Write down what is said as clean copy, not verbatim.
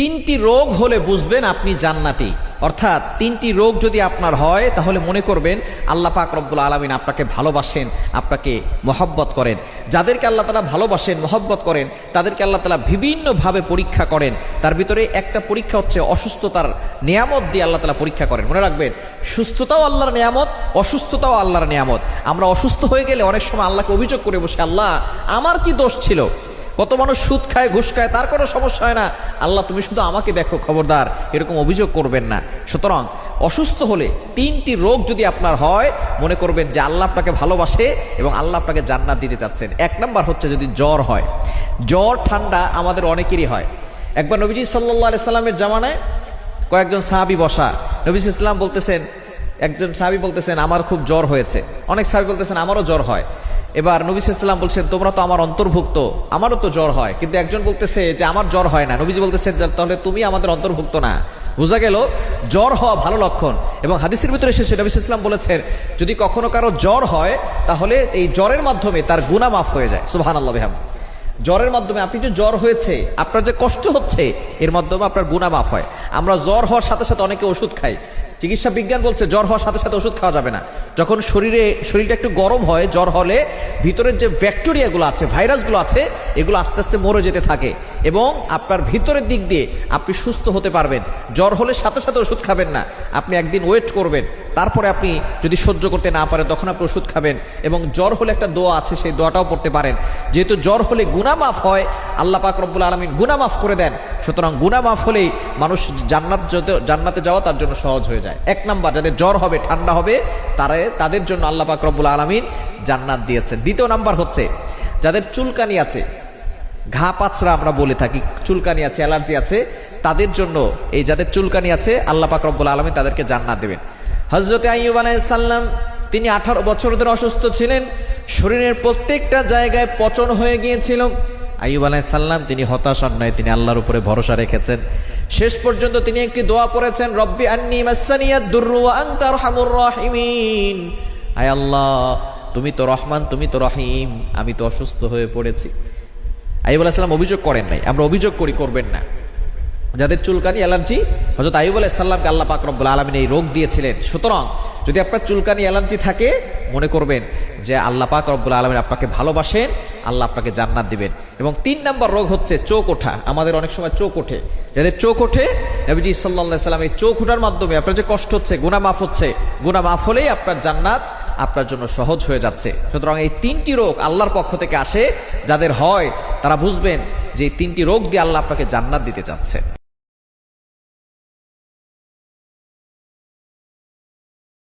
তিনটি রোগ হলে বুঝবেন আপনি জান্নাতি। অর্থাৎ তিনটি রোগ যদি আপনার হয় তাহলে মনে করবেন আল্লাহ পাক রব্বুল আলামিন আপনাকে ভালোবাসেন, আপনাকে মহব্বত করেন। যাদেরকে আল্লাহ তাআলা ভালোবাসেন, মহব্বত করেন, তাদেরকে আল্লাহ তাআলা বিভিন্নভাবে পরীক্ষা করেন। তার ভিতরে একটা পরীক্ষা হচ্ছে অসুস্থতার নিয়ামত দিয়ে আল্লাহ তাআলা পরীক্ষা করেন। মনে রাখবেন, সুস্থতাও আল্লাহর নিয়ামত, অসুস্থতাও আল্লাহর নিয়ামত। আমরা অসুস্থ হয়ে গেলে অনেক সময় আল্লাহকে অভিযোগ করে বসে, আল্লাহ আমার কি দোষ ছিল? কত মানুষ সুদ খায়, ঘুষ খায়, তার কোনো সমস্যা হয় না, আল্লাহ তুমি শুধু আমাকে দেখো, খবরদার এরকম অভিযোগ করবেন না। সুতরাং অসুস্থ হলে তিনটি রোগ যদি আপনার হয়, মনে করবেন যে আল্লাহ আপনাকে ভালোবাসে এবং আল্লাহ আপনাকে জান্নাত দিতে চাচ্ছেন। এক নাম্বার হচ্ছে যদি জ্বর হয়। জ্বর ঠান্ডা আমাদের অনেকেরই হয়। একবার নবীজি সাল্লাল্লাহু আলাইহি সাল্লামের জামানায় কয়েকজন সাহাবী বসা, নবী সাল্লাল্লাহু আলাইহি সাল্লাম বলতেছেন, একজন সাহাবী বলতেছেন আমার খুব জ্বর হয়েছে, অনেক সাহাবী বলতেছেন আমারও জ্বর হয়। এবার নবী সাল্লাল্লাহু আলাইহি সাল্লাম বলছেন তোমরা তো আমার অন্তর্ভুক্ত, আমারও তো জ্বর হয়। কিন্তু একজন বলতেছে যে আমার জ্বর হয় না। নবীজি বলতেছেন তাহলে তুমি আমাদের অন্তর্ভুক্ত না। বোঝা গেল জ্বর হওয়া ভালো লক্ষণ। এবং হাদিসের ভিতরে এসেছে নবী সাল্লাল্লাহু আলাইহি সাল্লাম বলেছেন যদি কখনো কারো জ্বর হয় তাহলে এই জ্বরের মাধ্যমে তার গুনাহ মাফ হয়ে যায়। সুবহানাল্লাহ বিহামদিহি। জ্বরের মাধ্যমে আপনি যে জ্বর হয়েছে, আপনার যে কষ্ট হচ্ছে, এর মাধ্যমে আপনার গুনাহ মাফ হয়। আমরা জ্বর হওয়ার সাথে সাথে অনেকে ওষুধ খাই। চিকিৎসা বিজ্ঞান বলছে জ্বর হওয়ার সাথে সাথে ওষুধ খাওয়া যাবে না। যখন শরীরটা একটু গরম হয়, জ্বর হলে ভিতরের যে ব্যাকটেরিয়াগুলো আছে, ভাইরাসগুলো আছে, এগুলো আস্তে আস্তে মরে যেতে থাকে এবং আপনার ভিতরের দিক দিয়ে আপনি সুস্থ হতে পারবেন। জ্বর হলে সাথে সাথে ওষুধ খাবেন না, আপনি একদিন ওয়েট করবেন, তারপরে আপনি যদি সহ্য করতে না পারেন তখন আপনি ওষুধ খাবেন। এবং জ্বর হলে একটা দোয়া আছে, সেই দোয়াটাও পড়তে পারেন। যেহেতু জ্বর হলে গুনাহ মাফ হয়, আল্লাহ পাক রব্বুল আলামিন গুনাহ মাফ করে দেন। সুতরাং গুনাহ মাফ হলেই মানুষ জান্নাতে যাওয়া তার জন্য সহজ হয়ে যায়। এক নাম্বার, যাদের জ্বর হবে, ঠান্ডা হবে, তাদের জন্য আল্লাহ পাক রব্বুল আলামিন জান্নাত দিয়েছেন। দ্বিতীয় নাম্বার হচ্ছে যাদের চুলকানি আছে, ঘা পাচরা আমরা বলে থাকি, চুলকানি আছে, অ্যালার্জি আছে, তাদের জন্য, এই যাদের চুলকানি আছে, আল্লাহ পাক রব্বুল আলামিন তাদেরকে জান্নাত দেবেন। হযরত আইয়ুব আলাইহিস সালাম তিনি 18 বছর ধরে অসুস্থ ছিলেন, শরীরের প্রত্যেকটা জায়গায় পচন হয়ে গিয়েছিল। আইয়ুব আলাইহিস সালাম তিনি হতাশ হন নাই, তিনি আল্লাহর উপরে ভরসা রেখেছেন। শেষ পর্যন্ত তিনি একটি দোয়া পড়েছেন, রব্বি আন্নী মাসসানিয়াদ দুররু ওয়া আনতা আরহামুর রাহিমিন। আয় আল্লাহ, তুমি তো রহমান, তুমি তো রহিম, আমি তো অসুস্থ হয়ে পড়েছি। আইয়ুব আলাইহিস সালাম অভিযোগ করেন নাই, আমরা অভিযোগ করি, করবেন না। যাদের চুলকানি, অ্যালার্জি, হযরত আইয়ুব আলাইহিস সালামকে আল্লাহ পাক রব্বুল আলামিন এই রোগ দিয়েছিলেন। সুতরাং যদি আপনার চুলকানি, অ্যালার্জি থাকে, মনে করবেন যে আল্লাহ পাক রব্বুল আলামিন আপনাকে ভালোবাসেন, আল্লাহ আপনাকে জান্নাত দিবেন। এবং 3 নম্বর রোগ হচ্ছে চোখ ওঠা। আমাদের অনেক সময় চোখ ওঠে। যাদের চোখ ওঠে, নবীজি সাল্লাল্লাহু আলাইহি সাল্লাম এই চোখ ওঠার মাধ্যমে আপনার যে কষ্ট হচ্ছে, গুনাহ মাফ হচ্ছে, গুনাহ মাফ হলেই আপনার জান্নাত আপনার জন্য সহজ হয়ে যাচ্ছে। সুতরাং এই 3টি রোগ আল্লাহর পক্ষ থেকে আসে। যাদের হয় তারা বুঝবেন যে এই 3টি রোগ দিয়ে আল্লাহ আপনাকে জান্নাত দিতে চাচ্ছে।